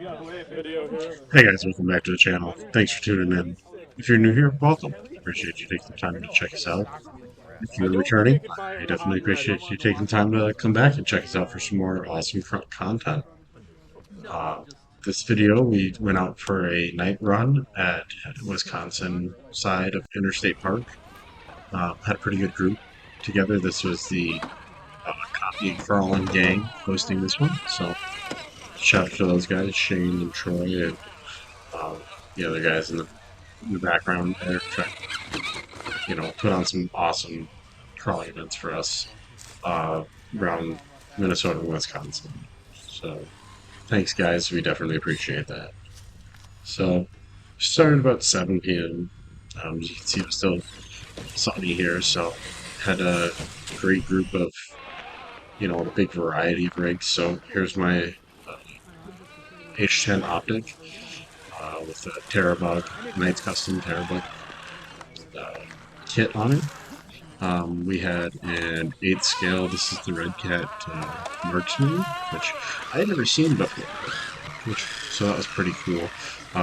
Hey guys, welcome back to the channel. Thanks for tuning in. If you're new here, welcome. Appreciate you taking the time to check us out. If you're returning, I definitely appreciate you taking the time to come back and check us out for some more awesome content. Uh, this video, we went out for a night run at Wisconsin side of Interstate Park. Had a pretty good group together. This was the Coffee and Crawlin gang hosting this one. So shout out to those guys, Shane and Troy, and the other guys in the background there, trying put on some awesome crawling events for us around Minnesota and Wisconsin. So thanks, guys. We definitely appreciate that. So started about 7 p.m. As you can see, it was still sunny here, so had a great group of a big variety of rigs. So here's my H10 optic with a Terabug, Knight's Custom Terabug kit on it. We had an 8th scale. This is the Red Cat Marksman, which I had never seen before, so that was pretty cool.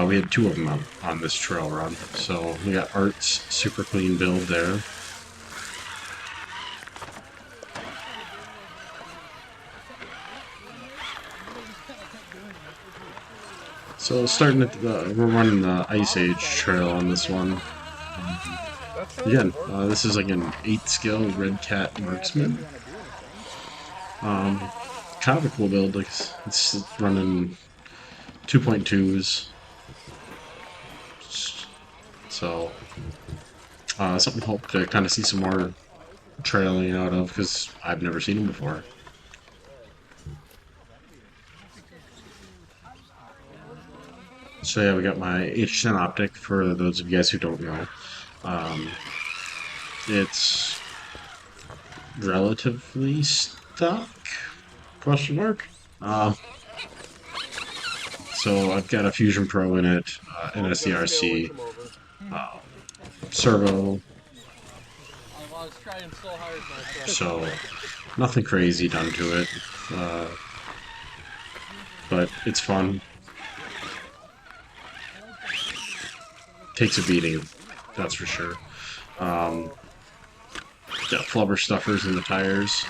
We had 2 of them on this trail run. So we got Art's super clean build there. So starting at we're running the Ice Age trail on this one. Again, this is like an 8th scale Red Cat Marksman. Kind of a cool build. Like it's running 2.2s. So something to hope to kind of see some more trailing out of, because I've never seen them before. So yeah, we got my H10 optic for those of you guys who don't know. It's relatively stock, question mark. So I've got a Fusion Pro in it, NSCRC, servo. So nothing crazy done to it, but it's fun. Takes a beating, that's for sure. Got flubber stuffers in the tires,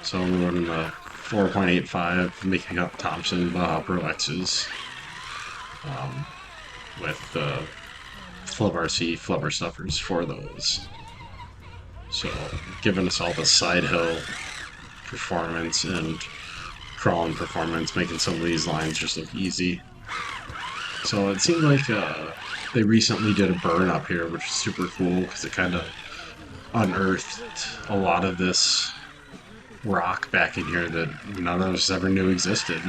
so we're running the 4.85 making up Thompson Baja Pro X's with the Flub RC flubber stuffers for those. So giving us all the side hill performance and crawling performance, making some of these lines just look easy. So it seemed like they recently did a burn up here, which is super cool because it kind of unearthed a lot of this rock back in here that none of us ever knew existed.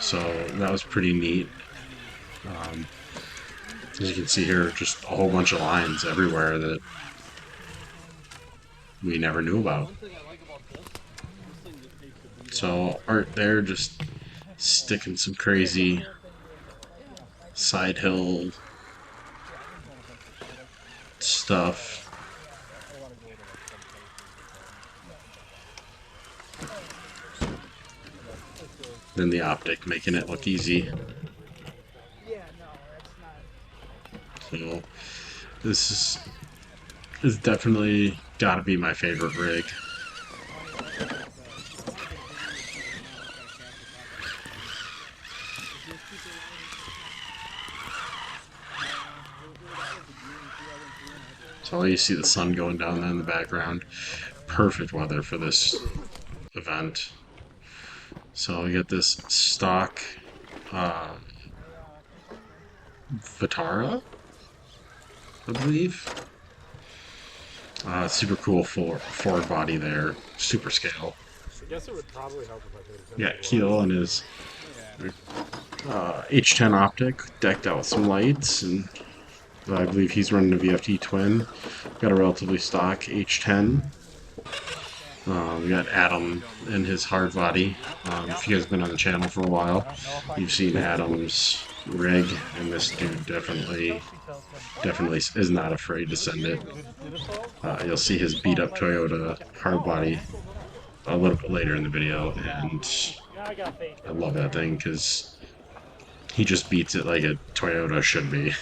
So that was pretty neat. As you can see here, just a whole bunch of lines everywhere that we never knew about. So Art there just sticking some crazy side hill stuff. Then the optic making it look easy. So this is definitely gotta be my favorite rig. So you see the sun going down there in the background. Perfect weather for this event. So we get this stock Vitara, I believe. Super cool forward body there, super scale. I guess it would probably help if I could. Yeah, Keel and his H10 optic decked out with some lights, and I believe he's running a VFT twin. Got a relatively stock H10. We got Adam and his hard body. If you guys have been on the channel for a while, you've seen Adam's rig, and this dude definitely is not afraid to send it. You'll see his beat up Toyota hard body a little bit later in the video, and I love that thing because He just beats it like a Toyota should be.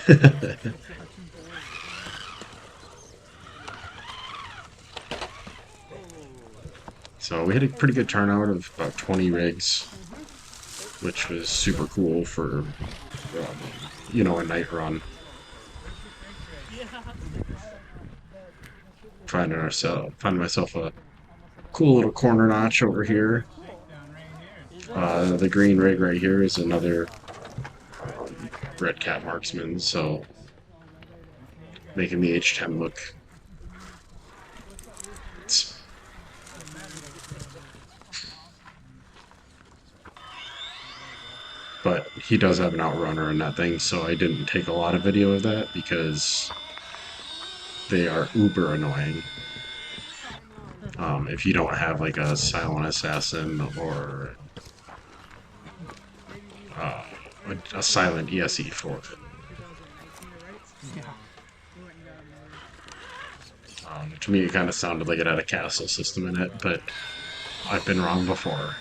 So we had a pretty good turnout of about 20 rigs, which was super cool for, a night run. Finding myself a cool little corner notch over here. The green rig right here is another red cat marksman, so making the H10 look. But he does have an outrunner in that thing, so I didn't take a lot of video of that because they are uber annoying. If you don't have like a silent assassin or uh, a silent ESE for it. To me, it kind of sounded like it had a castle system in it, but I've been wrong before.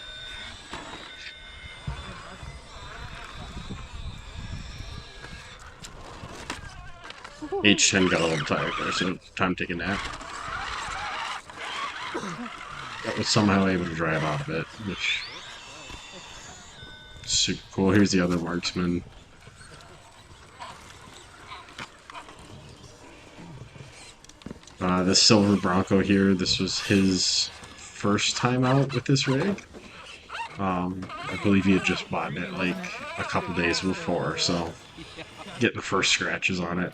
H10 got a little tired there, so time to take a nap. That was somehow able to drive out of it, which is super cool. Here's the other marksman. The silver Bronco here, this was his first time out with this rig. I believe he had just bought it like a couple days before, so getting the first scratches on it.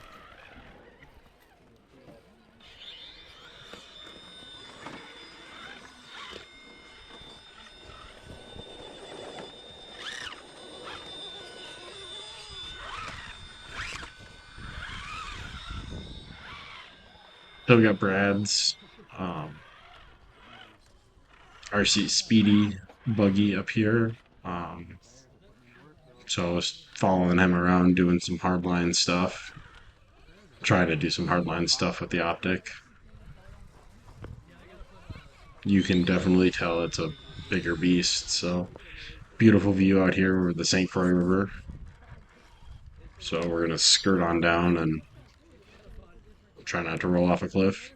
So we got Brad's RC Speedy buggy up here. So I was following him around doing some hardline stuff. Trying to do some hardline stuff with the optic. You can definitely tell it's a bigger beast. So beautiful view out here with the St. Croix River. So we're gonna skirt on down and try not to roll off a cliff.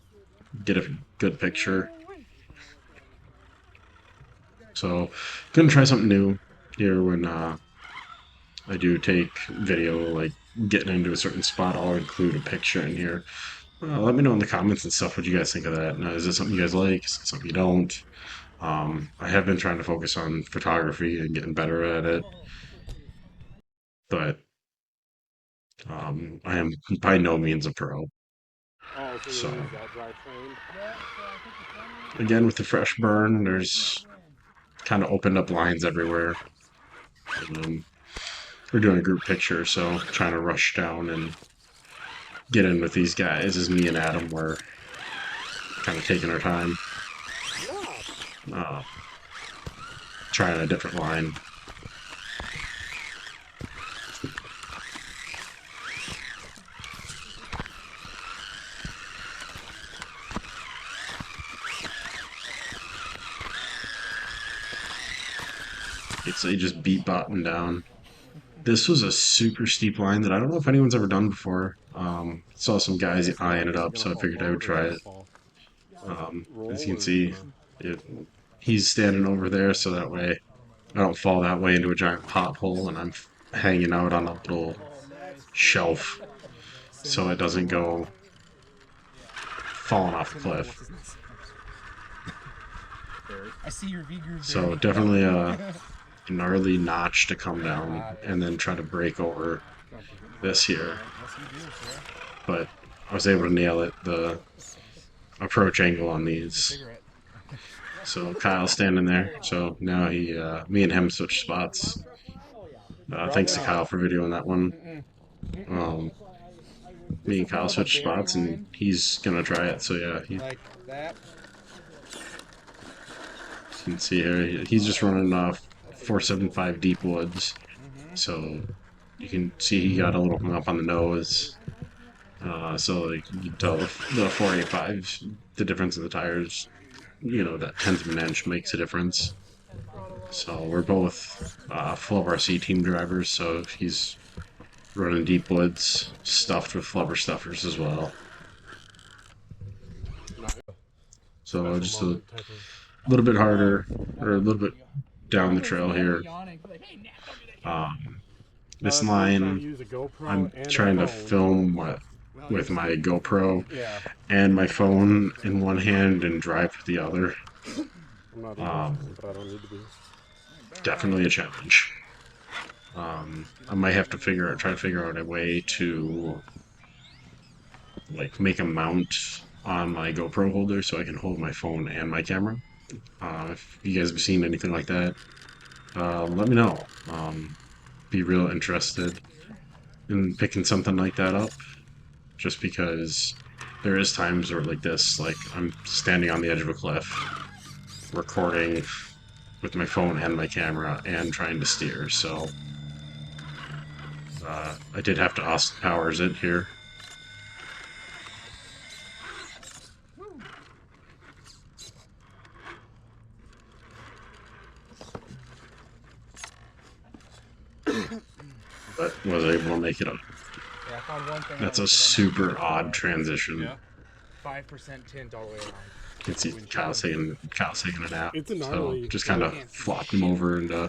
Get a good picture. So gonna try something new here when I do take video, like getting into a certain spot. I'll include a picture in here. Let me know in the comments and stuff what you guys think of that. Now, is this something you guys like? Is it something you don't? I have been trying to focus on photography and getting better at it, but I am by no means a pro. Oh, so So you use that drivetrain? again, with the fresh burn, there's kind of opened up lines everywhere. Um, we're doing a group picture, so trying to rush down and get in with these guys as me and Adam were kind of taking our time, uh, trying a different line. So you just beat bottom down. This was a super steep line that I don't know if anyone's ever done before. Saw some guys eyeing it up, so I figured I would try it. As you can see, it, he's standing over there, so that way I don't fall that way into a giant pothole, and I'm hanging out on a little shelf, so it doesn't go falling off the cliff. I see your V groove. So definitely a gnarly notch to come down and then try to break over this here. But I was able to nail it, the approach angle on these. So Kyle's standing there. So now me and him switch spots. Thanks to Kyle for videoing that one. Me and Kyle switch spots, and he's gonna try it. So yeah, Like that. you can see here he's just running off 475 deep woods. So you can see he got a little hung up on the nose. So like, you can tell the 485, the difference in the tires, that tenth of an inch makes a difference. So we're both full RC team drivers, so he's running deep woods, stuffed with flubber stuffers as well. So just a little bit harder, or a little bit down the trail here. This line, I'm trying to film with my GoPro Yeah. and my phone in one hand and drive with the other. I'm not but I don't need to be. Definitely a challenge. I might have to try to figure out a way to like make a mount on my GoPro holder so I can hold my phone and my camera. If you guys have seen anything like that, let me know. Be real interested in picking something like that up, just because there is times where like this, like I'm standing on the edge of a cliff, recording with my phone and my camera and trying to steer. So I did have to Austin Powers it here. But was able to make it up. Yeah, I found one thing. That's a super odd transition. Yeah. 5% tint all the way around. You can see Kyle's taking a nap. It's a So gnarly. just kind of flopped him over into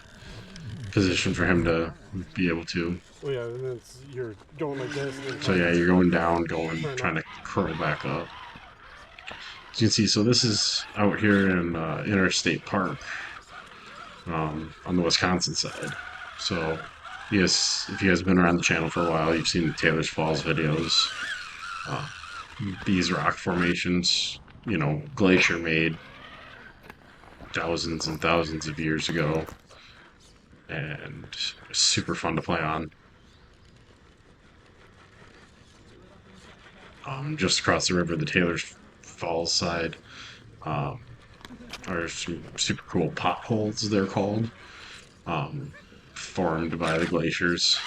position for him to be able to. Well, yeah, and then you're going like this. So yeah, you're going down, trying to curl back up. As you can see, so this is out here in Interstate Park on the Wisconsin side. So yes, if you guys have been around the channel for a while, you've seen the Taylor's Falls videos. These rock formations, Glacier made thousands and thousands of years ago, and super fun to play on. Just across the river, the Taylor's Falls side, are some super cool potholes, they're called, formed by the glaciers.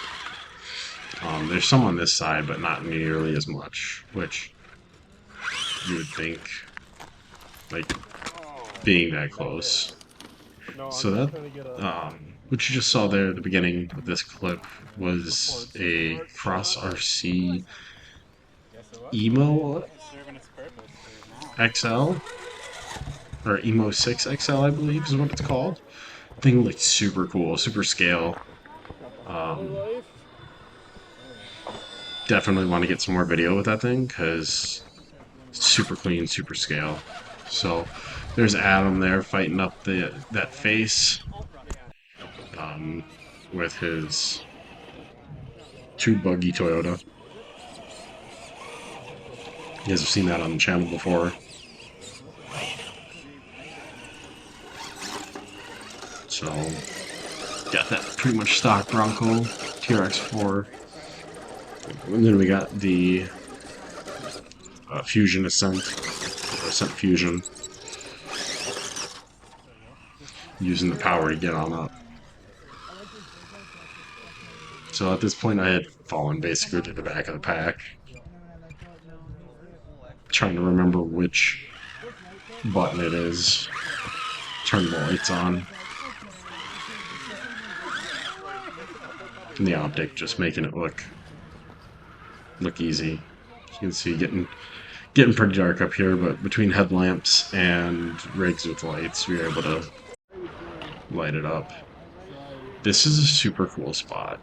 There's some on this side, but not nearly as much, which you would think, like, being that close. So that, what you just saw there at the beginning of this clip was a Cross RC Emo XL, or Emo 6 XL, I believe is what it's called. Thing looked super cool, super scale. Definitely want to get some more video with that thing because it's super clean, super scale. So there's Adam there fighting up that face with his two buggy Toyota. You guys have seen that on the channel before. So got that pretty much stock Bronco TRX4. And then we got the Fusion Ascent Fusion, using the power to get on up. So at this point I had fallen basically to the back of the pack, trying to remember which button it is. Turn the lights on. And the optic just making it look easy. You can see getting pretty dark up here, but between headlamps and rigs with lights, we were able to light it up. This is a super cool spot.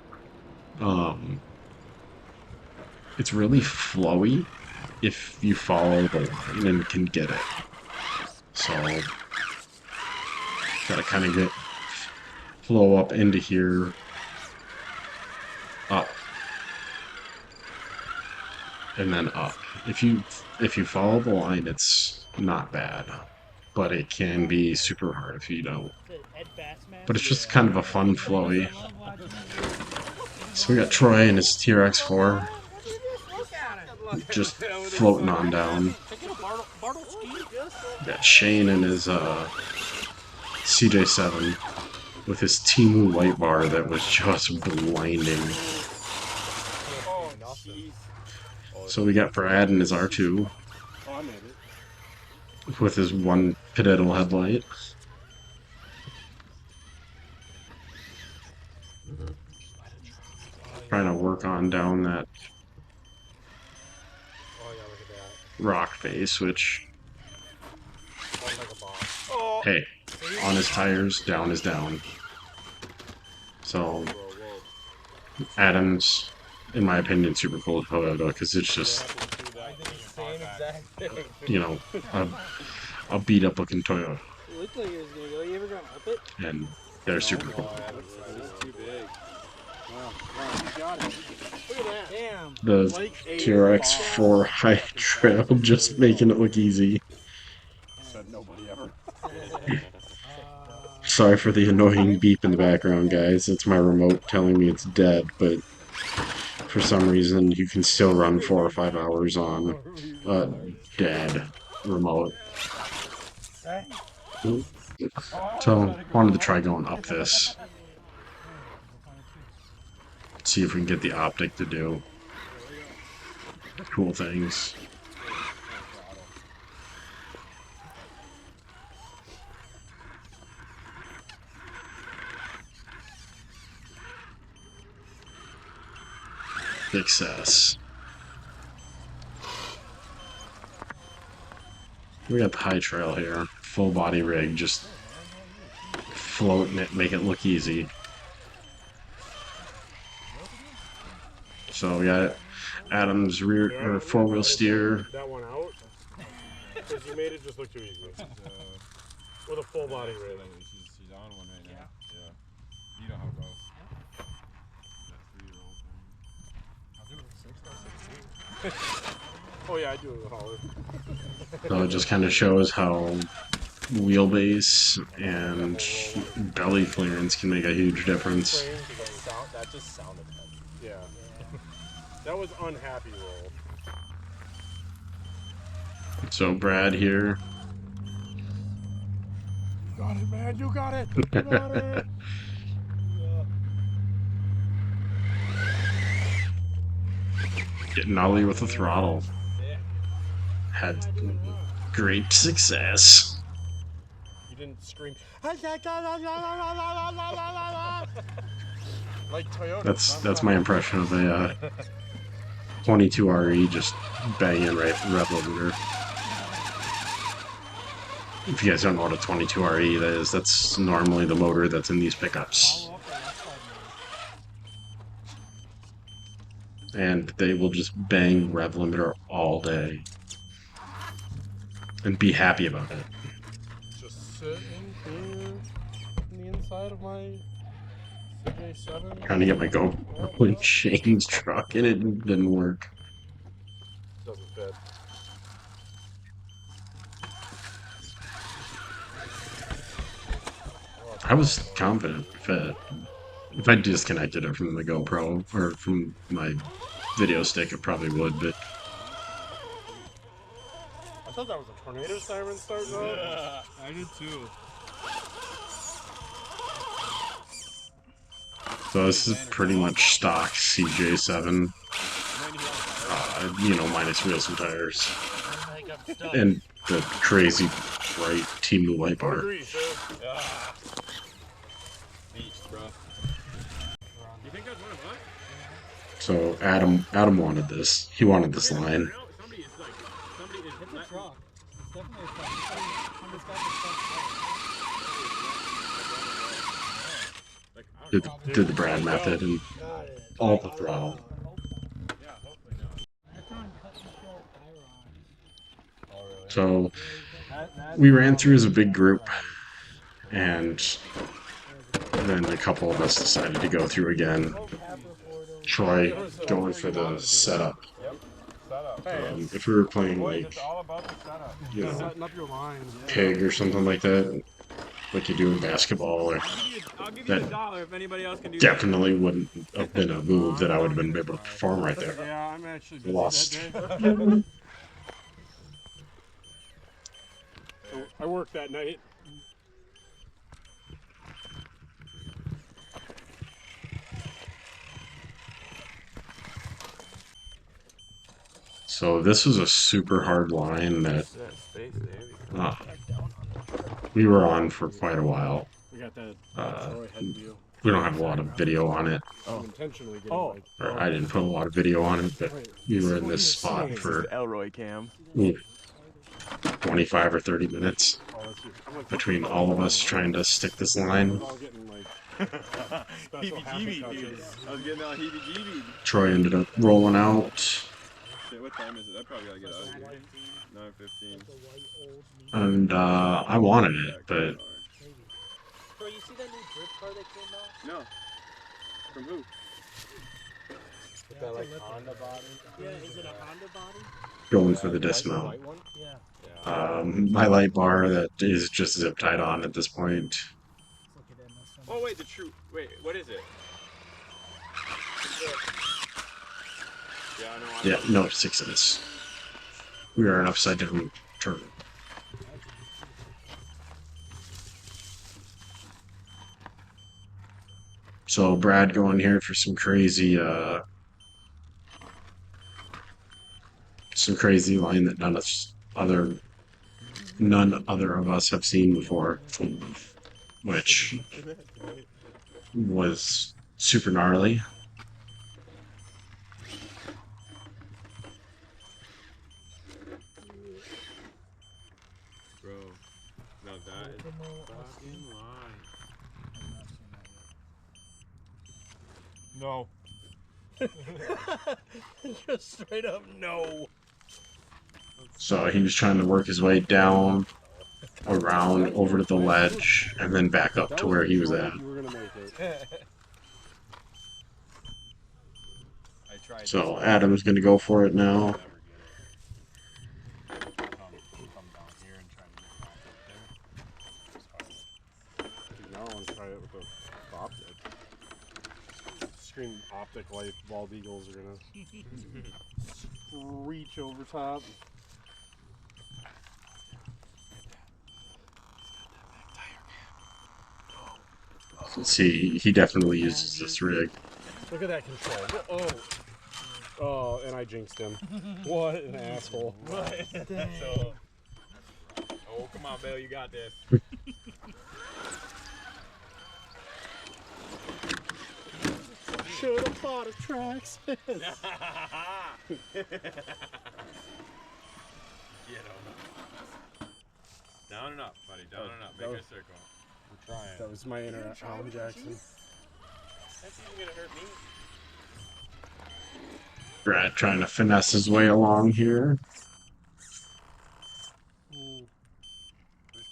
It's really flowy if you follow the line and can get it. So gotta kind of flow up into here, up, and then up. If you follow the line, it's not bad, but it can be super hard if you don't. But it's just kind of a fun flowy. So we got Troy and his TRX4 just floating on down. Got Shane and his CJ7 with his Timu light bar that was just blinding. So we got Brad and his R2 with his one pitot headlight. trying to work on down that Oh yeah, look at that. rock face, which, Fighting like a boss. Oh. hey, on his tires, down is down. So, Adams, in my opinion, super cool Toyota because it's just, I did the same exact thing. you know, a beat up looking Toyota. It looked like it was gonna go. You ever gonna up it? And they're super cool. It's too big. Wow, you got it. Look at that. Damn. The Like a TRX 4 high trail just making it look easy. Said nobody ever. Sorry for the annoying beep in the background, guys. It's my remote telling me it's dead, but for some reason you can still run 4 or 5 hours on a dead remote. So, wanted to try going up this. See if we can get the optic to do cool things. Success. We got the high trail here. Full body rig, just floating it, make it look easy. So we got Adam's rear or 4-wheel steer. That one out. Because you made it just look too easy. With a full body rig. She's on one right now. Yeah. You know how it goes. Oh yeah, I do it hauler. So it just kind of shows how wheelbase and belly clearance can make a huge difference. That just sounded heavy. Yeah. That was unhappy roll. So Brad here. You got it, man. You got it. You got it. Getting nollie with the throttle. Had great success. You didn't scream. Like Toyota. That's my impression of a 22 RE just banging right rev limiter. If you guys don't know what a 22 RE is, that's normally the motor that's in these pickups. And they will just bang rev limiter all day. And be happy about it. Just sitting here in the inside of my CJ7. Trying to get my GoPro in Shane's truck and it didn't work. Doesn't fit. I was confident if I disconnected it from the GoPro or from my video stick, it probably would, but I thought that was a tornado siren starting up. Yeah, I did too. so this is pretty much stock CJ7, you know, minus wheels and tires. And the crazy bright Team Blue light bar. Agreed, sir. Beast, bro. You think that's one of us? So Adam wanted this. He wanted this line. Somebody is It's a truck. It's definitely a truck. Somebody's got the truck. Did the Brad method and all the throttle. So we ran through as a big group, and then a couple of us decided to go through again. Troy going for the setup. If we were playing like, you know, Setting up your line. pig or something like that, like you do in basketball, or I'll give you that $1 if anybody else can do definitely wouldn't have been a move that I would have been able to perform right there. Yeah, I'm actually busy Lost. that day. I worked that night. So this was a super hard line that we were on for quite a while. We got that Uh, Troy head view. we don't have a lot of video on it, I'm intentionally getting Oh. like. or I didn't put a lot of video on it, but we were in this spot for Elroy cam. 25 or 30 minutes Oh, that's you. I'm like, between all of us trying to stick this line. we're all getting like special happy Heebie-jeebies, dude. touches. I was getting all heebie-jeebies. Troy ended up rolling out, Shit, what time is it? I probably gotta get out of here. 9:15. and I wanted it, but Bro, you see that new drip car that came out? No. From who? With that like Honda body? Yeah, is it a Honda body? going for the Like the dismount. white one? Yeah. My light bar that is just zip tied on at this point. Let's look at it in this one. Oh wait, the true. Wait, what is it? Yeah, I know. Yeah, no, 6 We are an upside down turn. So Brad going here for some crazy line that none other of us have seen before, which was super gnarly. Bro, now that is fucking line. No. Just straight up no. So he was trying to work his way down, around, over to the ledge, and then back up to where he was at. You were gonna make it. I tried. So Adam's gonna go for it now. Come down here and try to get Dude, now I want to try it with the optic. Screen optic light bald eagles are gonna reach over top. See, he definitely uses this rig. Look at that control. Oh. Oh, and I jinxed him. What an asshole. So, oh come on, Bill, you got this. Should have thought of tracks. Get him. Down and up, buddy. Down and up. Make a circle. I'm trying. That was my inner Alan Jackson. That's even gonna hurt me. Brad trying to finesse his way along here.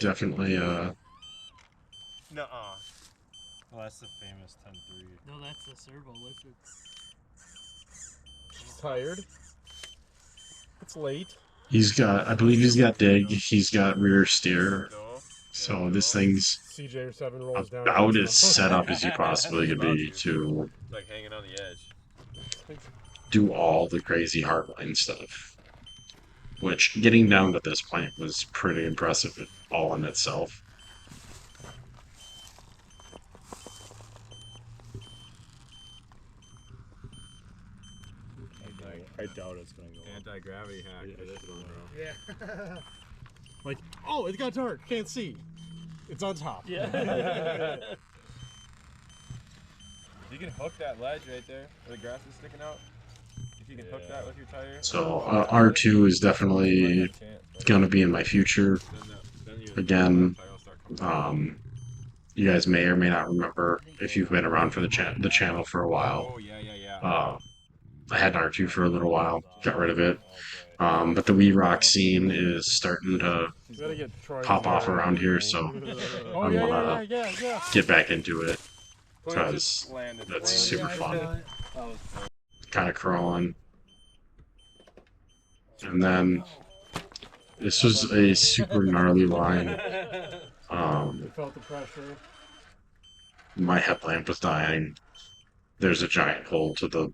Definitely Nuh-uh. Well, that's the famous 10-3. No, that's the servo lizard. He's tired. It's late. I believe he's got dig, he's got rear steer. So this thing's CJ7 rolls down. about as set up as you possibly could be to It's like hanging on the edge. do all the crazy hardline stuff. Which, getting down to this point was pretty impressive all in itself. I doubt it's gonna go. Anti-gravity hack for this one, bro. Yeah. Like, oh, it got dark. Can't see. It's on top. Yeah. You can hook that ledge right there where the grass is sticking out. If you can hook that with your tire. So R2 is definitely going to be in my future. Again, you guys may or may not remember if you've been around for the channel for a while. Oh, yeah. I had an R2 for a little while, got rid of it. But the Wee Rock scene is starting to Gotta get Troy pop off around here, so Oh, I yeah, wanna yeah. get back into it Plane because just landed. that's Plane super just fun. landed. Kind of crawling. And then this was a super gnarly line. Felt the pressure. My headlamp was dying. There's a giant hole to the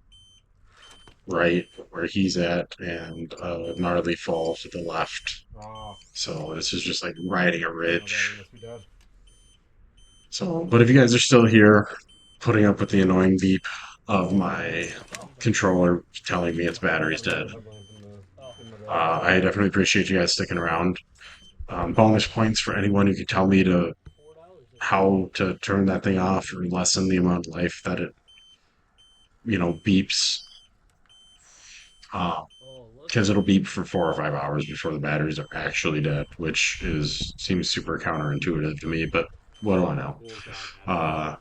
right where he's at, and a gnarly fall to the left. Oh, So this is just like riding a ridge. must be dead. So, but if you guys are still here, putting up with the annoying beep of my controller telling me its battery's dead, I definitely appreciate you guys sticking around. Bonus points for anyone who can tell me to how to turn that thing off or lessen the amount of life that it, beeps. Because it'll beep for 4 or 5 hours before the batteries are actually dead, which seems super counterintuitive to me, but what do I know? Uh,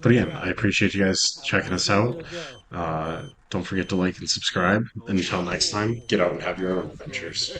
but again, I appreciate you guys checking us out. Don't forget to like and subscribe. Until next time, get out and have your own adventures.